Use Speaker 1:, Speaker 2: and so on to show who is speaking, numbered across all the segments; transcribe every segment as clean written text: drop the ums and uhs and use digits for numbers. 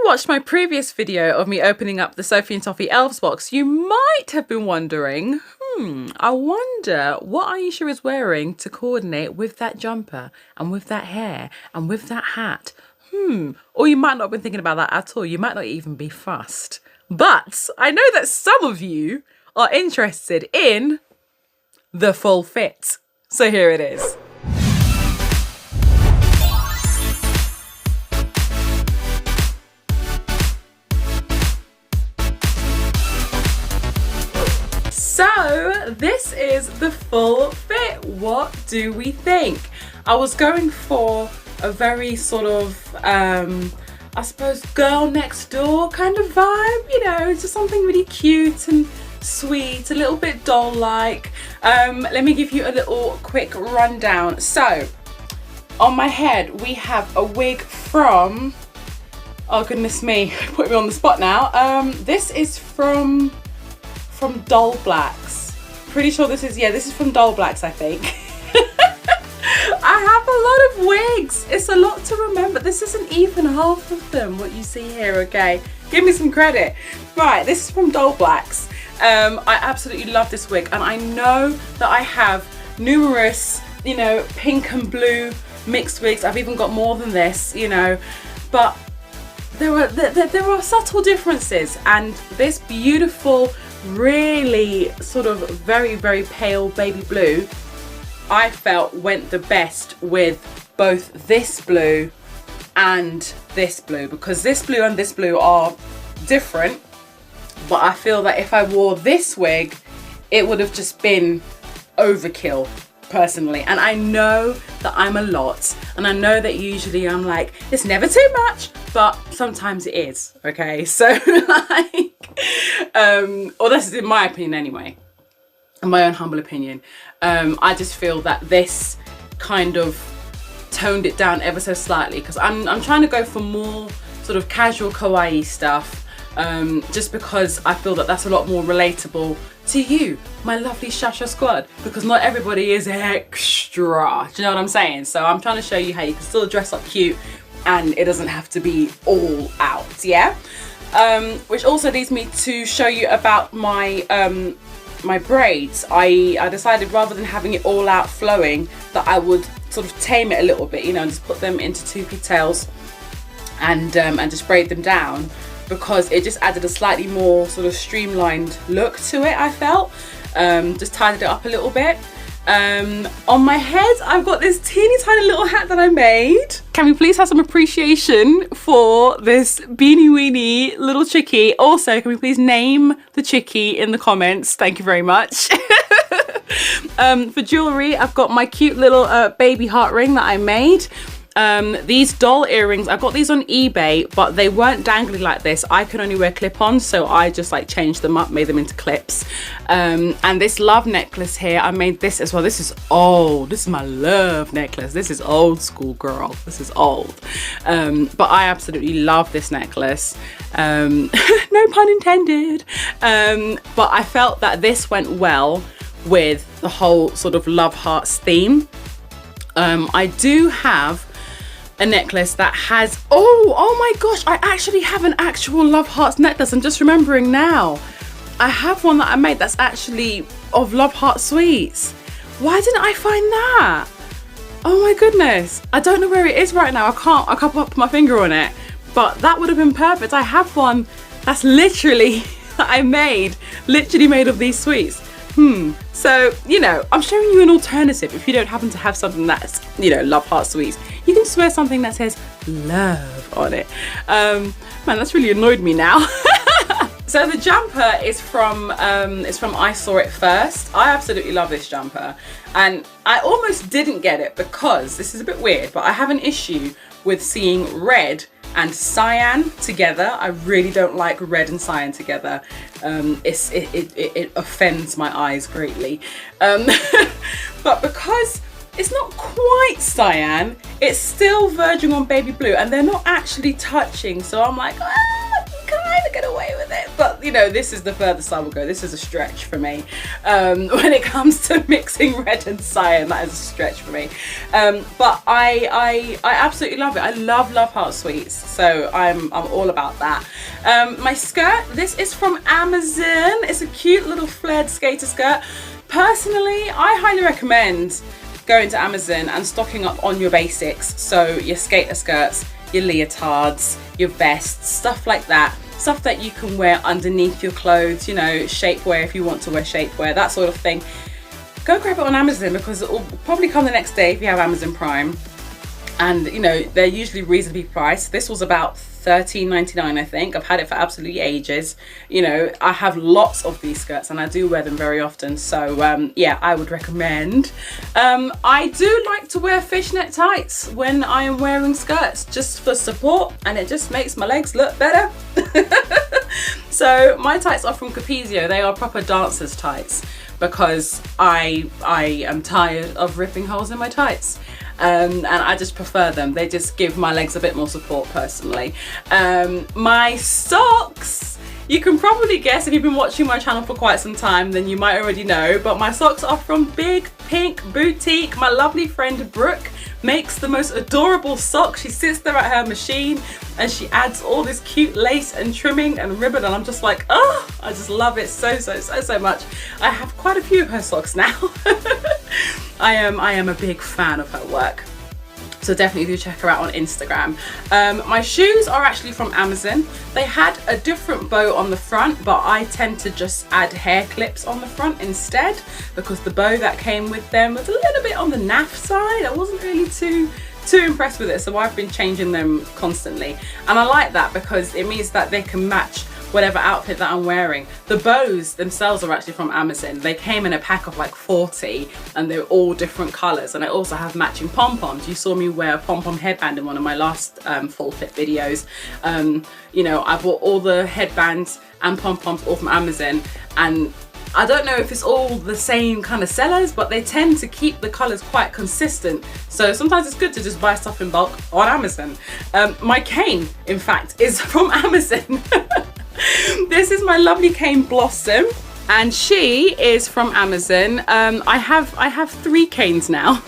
Speaker 1: watched my previous video of me opening up the Sophie and Toffee Elves box, you might have been wondering, I wonder what Ayesha is wearing to coordinate with that jumper and with that hair and with that hat. Or you might not have been thinking about that at all. You might not even be fussed. But I know that some of you are interested in the full fit. So here it is. So this is the full fit. What do we think? I was going for a very sort of, I suppose, girl next door kind of vibe, you know, just something really cute and sweet, a little bit doll-like. Let me give you a little quick rundown. So on my head we have a wig from, oh goodness me, put me on the spot now. This is from Doll Blacks. Pretty sure this is from Doll Blacks, I think. I have a lot of wigs. It's a lot to remember. This isn't even half of them, what you see here, okay? Give me some credit. Right, this is from Doll Blacks. I absolutely love this wig, and I know that I have numerous, you know, pink and blue mixed wigs. I've even got more than this, you know, but there are subtle differences, and this beautiful, really sort of very, very pale baby blue, I felt went the best with both this blue and this blue, because this blue and this blue are different, but I feel that if I wore this wig it would have just been overkill personally. And I know that I'm a lot, and I know that usually I'm like, it's never too much, but sometimes it is, okay? So like, or this is in my opinion anyway, in my own humble opinion. I just feel that this kind of toned it down ever so slightly, because I'm trying to go for more sort of casual kawaii stuff, just because I feel that that's a lot more relatable to you, my lovely Shasha squad, because not everybody is extra, do you know what I'm saying? So I'm trying to show you how you can still dress up cute and it doesn't have to be all out, yeah? Which also leads me to show you about my my braids. I decided, rather than having it all out flowing, that I would sort of tame it a little bit, you know, and just put them into two pigtails and just braid them down, because it just added a slightly more sort of streamlined look to it, I felt. Just tidied it up a little bit. On my head I've got this teeny tiny little hat that I made. Can we please have some appreciation for this beanie weenie little chickie? Also, can we please name the chickie in the comments? Thank you very much. For jewellery, I've got my cute little baby heart ring that I made. These doll earrings, I got these on eBay, but they weren't dangly like this. I could only wear clip-ons, so I just like changed them up, made them into clips. And this love necklace here, I made this as well. This is old. This is my love necklace. This is old school, girl. This is old. But I absolutely love this necklace. No pun intended. But I felt that this went well with the whole sort of love hearts theme. I do have a necklace that has, oh my gosh, I actually have an actual love hearts necklace. I'm just remembering now. I have one that I made that's actually of love heart sweets. Why didn't I find that? Oh my goodness, I don't know where it is right now. I can't put my finger on it, but that would have been perfect. I have one that's literally that I made, literally made of these sweets. So, you know, I'm showing you an alternative. If you don't happen to have something that's, you know, love heart sweets, you can just wear something that says love on it. Man, that's really annoyed me now. So the jumper is from I Saw It First. I absolutely love this jumper, and I almost didn't get it because, this is a bit weird, but I have an issue with seeing red and cyan together. I really don't like red and cyan together. It offends my eyes greatly. But because it's not quite cyan, it's still verging on baby blue, and they're not actually touching, so I'm like, get away with it. But you know, this is the furthest I will go. This is a stretch for me. When it comes to mixing red and cyan, that is a stretch for me. But I absolutely love it. I love heart sweets, so I'm all about that. My skirt, this is from Amazon. It's a cute little flared skater skirt. Personally, I highly recommend going to Amazon and stocking up on your basics. So your skater skirts, your leotards, your vests, stuff like that. Stuff that you can wear underneath your clothes, you know, shapewear if you want to wear shapewear, that sort of thing. Go grab it on Amazon because it will probably come the next day if you have Amazon Prime. And you know, they're usually reasonably priced. This was about $13.99, I think. I've had it for absolutely ages. You know, I have lots of these skirts and I do wear them very often. So yeah, I would recommend. I do like to wear fishnet tights when I am wearing skirts, just for support, and it just makes my legs look better. So my tights are from Capezio. They are proper dancers tights because I am tired of ripping holes in my tights. And I just prefer them. They just give my legs a bit more support personally. My socks, you can probably guess if you've been watching my channel for quite some time, then you might already know, but my socks are from Big Pink Boutique. My lovely friend Brooke makes the most adorable socks. She sits there at her machine and she adds all this cute lace and trimming and ribbon, and I'm just like, oh, I just love it so much. I have quite a few of her socks now. I am a big fan of her work, so definitely do check her out on Instagram. My shoes are actually from Amazon. They had a different bow on the front, but I tend to just add hair clips on the front instead because the bow that came with them was a little bit on the naff side. I wasn't really too impressed with it, so I've been changing them constantly, and I like that because it means that they can match whatever outfit that I'm wearing. The bows themselves are actually from Amazon. They came in a pack of like 40 and they're all different colors, and I also have matching pom-poms. You saw me wear a pom-pom headband in one of my last full fit videos. You know, I bought all the headbands and pom-poms all from Amazon, and I don't know if it's all the same kind of sellers, but they tend to keep the colors quite consistent. So sometimes it's good to just buy stuff in bulk on Amazon. My cane, in fact, is from Amazon. This is my lovely cane Blossom, and she is from Amazon. I have 3 canes now.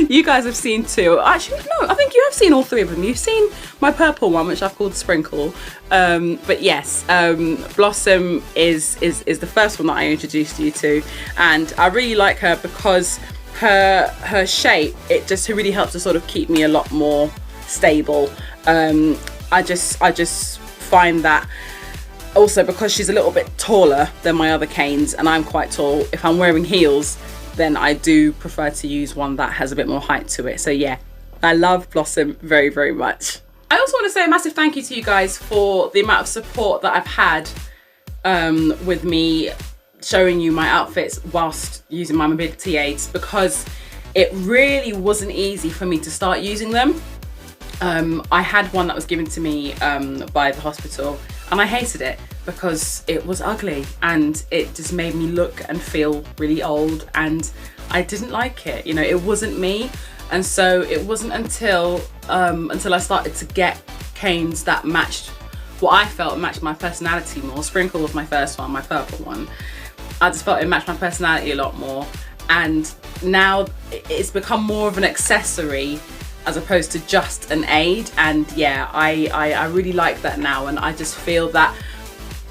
Speaker 1: You guys have seen 2. Actually, no, I think you have seen all 3 of them. You've seen my purple one, which I've called Sprinkle. But yes, Blossom is the first one that I introduced you to, and I really like her because her shape, it just really helps to sort of keep me a lot more stable. I just find that. Also, because she's a little bit taller than my other canes and I'm quite tall, if I'm wearing heels, then I do prefer to use one that has a bit more height to it. So yeah, I love Blossom very much. I also want to say a massive thank you to you guys for the amount of support that I've had with me showing you my outfits whilst using my mobility aids, because it really wasn't easy for me to start using them. I had one that was given to me by the hospital, and I hated it because it was ugly and it just made me look and feel really old, and I didn't like it. You know, it wasn't me. And so it wasn't until I started to get canes that matched what I felt matched my personality more. Sprinkle was my first one, my purple one. I just felt it matched my personality a lot more, and now it's become more of an accessory as opposed to just an aid. And yeah, I really like that now, and I just feel that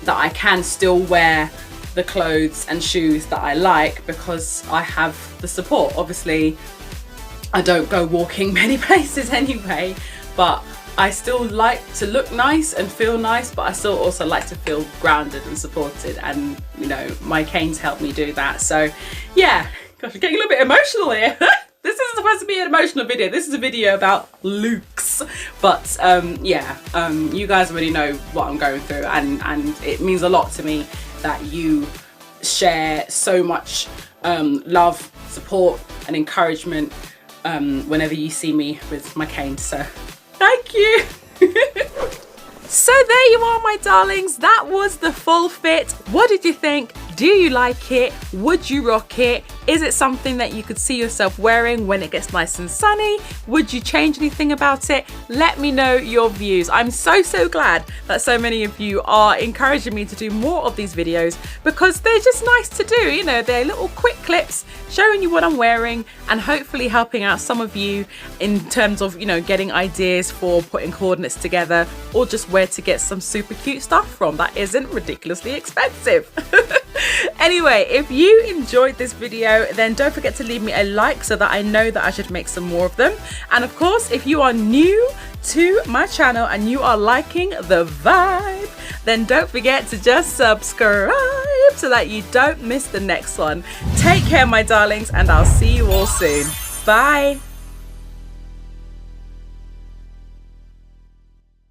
Speaker 1: I can still wear the clothes and shoes that I like because I have the support. Obviously, I don't go walking many places anyway, but I still like to look nice and feel nice, but I still also like to feel grounded and supported, and you know, my canes help me do that. So yeah, gosh, I'm getting a little bit emotional here. This isn't supposed to be an emotional video. This is a video about looks. But yeah, you guys already know what I'm going through, and it means a lot to me that you share so much love, support and encouragement whenever you see me with my cane. So thank you. So there you are, my darlings. That was the full fit. What did you think? Do you like it? Would you rock it? Is it something that you could see yourself wearing when it gets nice and sunny? Would you change anything about it? Let me know your views. I'm so glad that so many of you are encouraging me to do more of these videos because they're just nice to do. You know, they're little quick clips showing you what I'm wearing and hopefully helping out some of you in terms of, you know, getting ideas for putting coordinates together or just where to get some super cute stuff from that isn't ridiculously expensive. Anyway, if you enjoyed this video, then don't forget to leave me a like so that I know that I should make some more of them. And of course, if you are new to my channel and you are liking the vibe, then don't forget to just subscribe so that you don't miss the next one. Take care, my darlings, and I'll see you all soon. Bye.